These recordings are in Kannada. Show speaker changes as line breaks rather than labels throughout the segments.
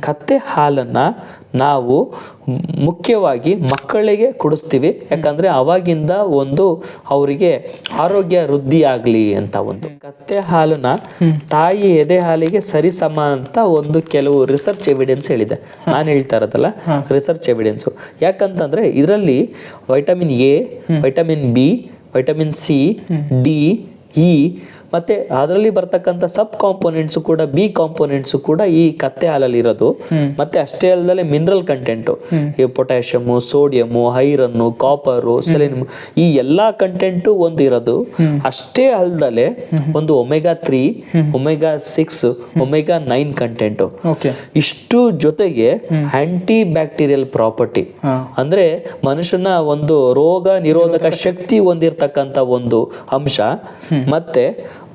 ಕತ್ತೆ ಹಾಲನ್ನು ನಾವು ಮುಖ್ಯವಾಗಿ ಮಕ್ಕಳಿಗೆ ಕುಡಿಸ್ತೀವಿ. ಯಾಕಂದರೆ ಅವಾಗಿಂದ ಒಂದು ಅವರಿಗೆ ಆರೋಗ್ಯ ವೃದ್ಧಿ ಆಗಲಿ ಅಂತ. ಒಂದು ಕತ್ತೆ ಹಾಲನ್ನ ತಾಯಿ ಎದೆ ಹಾಲಿಗೆ ಸರಿಸಮ ಅಂತ ಒಂದು ಕೆಲವು ರಿಸರ್ಚ್ ಎವಿಡೆನ್ಸ್ ಹೇಳಿದೆ. ನಾನು ಹೇಳ್ತಾ ಇರೋದಲ್ಲ, ರಿಸರ್ಚ್ ಎವಿಡೆನ್ಸು. ಯಾಕಂತಂದರೆ ಇದರಲ್ಲಿ vitamin A, vitamin B, vitamin C, D, E ಮತ್ತು ಅದರಲ್ಲಿ ಬರ್ತಕ್ಕಂಥ ಸಬ್ ಕಾಂಪೋನೆಂಟ್ಸು ಕೂಡ, ಬಿ ಕಾಂಪೋನೆಂಟ್ಸು ಕೂಡ ಈ ಕತ್ತೆ ಹಾಲಲ್ಲಿ ಇರೋದು. ಮತ್ತು ಅಷ್ಟೇ ಅಲ್ಲದೆ ಮಿನರಲ್ ಕಂಟೆಂಟು, ಈ ಪೊಟ್ಯಾಷಿಯಮು, ಸೋಡಿಯಮು, ಐರನ್ನು, ಕಾಪರು, ಸೆಲೆನಿಯಮ್, ಈ ಎಲ್ಲ ಕಂಟೆಂಟು ಒಂದು ಇರೋದು. ಅಷ್ಟೇ ಅಲ್ಲದೆ ಒಂದು ಒಮೆಗಾ 3, ಒಮೆಗಾ 6, ಒಮೆಗಾ 9 ಕಂಟೆಂಟು. ಇಷ್ಟು ಜೊತೆಗೆ ಆಂಟಿ ಬ್ಯಾಕ್ಟೀರಿಯಲ್ ಪ್ರಾಪರ್ಟಿ, ಅಂದರೆ ಮನುಷ್ಯನ ಒಂದು ರೋಗ ನಿರೋಧಕ ಶಕ್ತಿ ಹೊಂದಿರತಕ್ಕಂಥ ಒಂದು ಅಂಶ. ಮತ್ತೆ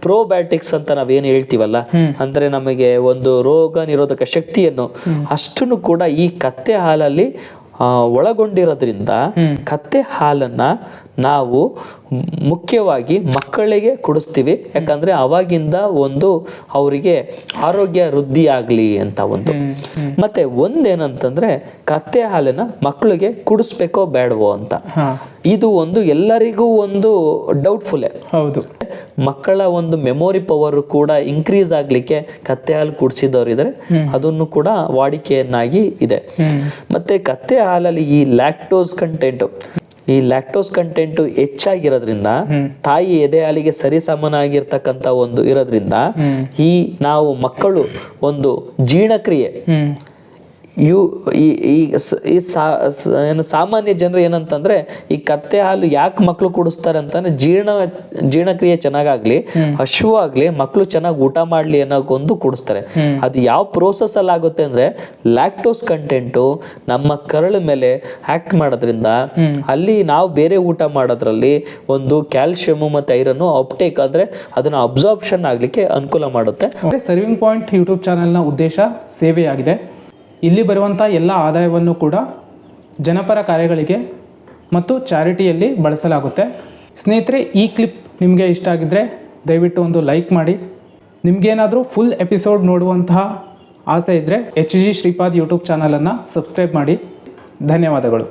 ಪ್ರೋಬಯೋಟಿಕ್ಸ್ ಅಂತ ನಾವೇನು ಹೇಳ್ತೀವಲ್ಲ, ಅಂದರೆ ನಮಗೆ ಒಂದು ರೋಗ ನಿರೋಧಕ ಶಕ್ತಿಯನ್ನು ಅಷ್ಟನ್ನು ಕೂಡ ಈ ಕತ್ತೆ ಹಾಲಲ್ಲಿ ಒಳಗೊಂಡಿರೋದ್ರಿಂದ ಕತ್ತೆ ಹಾಲನ್ನ ನಾವು ಮುಖ್ಯವಾಗಿ ಮಕ್ಕಳಿಗೆ ಕುಡಿಸ್ತೀವಿ. ಯಾಕಂದ್ರೆ ಅವಾಗಿಂದ ಒಂದು ಅವರಿಗೆ ಆರೋಗ್ಯ ವೃದ್ಧಿ ಆಗಲಿ ಅಂತ. ಒಂದು ಮತ್ತೆ ಒಂದೇನಂತಂದ್ರೆ ಕತ್ತೆ ಹಾಲನ್ನ ಮಕ್ಕಳಿಗೆ ಕುಡಿಸ್ಬೇಕೋ ಬೇಡವೋ ಅಂತ, ಇದು ಒಂದು ಎಲ್ಲರಿಗೂ ಒಂದು ಡೌಟ್ಫುಲ್. ಹೌದು, ಮಕ್ಕಳ ಒಂದು ಮೆಮೊರಿ ಪವರ್ ಕೂಡ ಇನ್ಕ್ರೀಸ್ ಆಗ್ಲಿಕ್ಕೆ ಕತ್ತೆ ಹಾಲು ಕುಡಿಸಿದವರಿದ್ರೆ ಅದನ್ನು ಕೂಡ ವಾಡಿಕೆಯನ್ನಾಗಿ ಇದೆ. ಮತ್ತೆ ಕತ್ತೆ ಹಾಲಲ್ಲಿ ಈ ಲ್ಯಾಕ್ಟೋಸ್ ಕಂಟೆಂಟ್ ಹೆಚ್ಚಾಗಿರೋದ್ರಿಂದ, ತಾಯಿ ಎದೆ ಹಾಲಿಗೆ ಸರಿಸಮನಾಗಿರ್ತಕ್ಕಂಥ ಒಂದು ಇರೋದ್ರಿಂದ ಈ ನಾವು ಮಕ್ಕಳು ಒಂದು ಜೀರ್ಣಕ್ರಿಯೆ ಏನು ಸಾಮಾನ್ಯ ಜನರು ಏನಂತಂದ್ರೆ ಈ ಕತ್ತೆ ಹಾಲು ಯಾಕೆ ಮಕ್ಕಳು ಕುಡಿಸ್ತಾರೆ ಅಂತಂದ್ರೆ ಜೀರ್ಣಕ್ರಿಯೆ ಚೆನ್ನಾಗಾಗ್ಲಿ, ಹಶುವಾಗ್ಲಿ, ಮಕ್ಕಳು ಚೆನ್ನಾಗಿ ಊಟ ಮಾಡ್ಲಿ ಅನ್ನೋಗೊಂದು ಕುಡಿಸ್ತಾರೆ. ಅದು ಯಾವ ಪ್ರೋಸೆಸ್ ಅಲ್ಲಿ ಆಗುತ್ತೆ ಅಂದ್ರೆ ಲ್ಯಾಕ್ಟೋಸ್ ಕಂಟೆಂಟು ನಮ್ಮ ಕರಳ ಮೇಲೆ ಆಕ್ಟ್ ಮಾಡೋದ್ರಿಂದ ಅಲ್ಲಿ ನಾವು ಬೇರೆ ಊಟ ಮಾಡೋದ್ರಲ್ಲಿ ಒಂದು ಕ್ಯಾಲ್ಸಿಯಮ್ ಮತ್ತೆ ಐರನ್ ಅಪ್ಟೇಕ್ ಅಂದ್ರೆ ಅದನ್ನ ಅಬ್ಸಾರ್ಪ್ಷನ್ ಆಗ್ಲಿಕ್ಕೆ ಅನುಕೂಲ ಮಾಡುತ್ತೆ.
ಸರ್ವಿಂಗ್ ಪಾಯಿಂಟ್ ಯೂಟ್ಯೂಬ್ ಚಾನೆಲ್ನ ಉದ್ದೇಶ ಸೇವೆಯಾಗಿದೆ. ಇಲ್ಲಿ ಬರುವಂಥ ಎಲ್ಲ ಆದಾಯವನ್ನು ಕೂಡ ಜನಪರ ಕಾರ್ಯಗಳಿಗೆ ಮತ್ತು ಚಾರಿಟಿಯಲ್ಲಿ ಬಳಸಲಾಗುತ್ತೆ. ಸ್ನೇಹಿತರೆ, ಈ ಕ್ಲಿಪ್ ನಿಮಗೆ ಇಷ್ಟ ಆಗಿದ್ದರೆ ದಯವಿಟ್ಟು ಒಂದು ಲೈಕ್ ಮಾಡಿ. ನಿಮಗೇನಾದರೂ ಫುಲ್ ಎಪಿಸೋಡ್ ನೋಡುವಂತಹ ಆಸೆ ಇದ್ದರೆ HG ಶ್ರೀಪಾದ್ ಯೂಟ್ಯೂಬ್ ಚಾನಲನ್ನು ಸಬ್ಸ್ಕ್ರೈಬ್ ಮಾಡಿ. ಧನ್ಯವಾದಗಳು.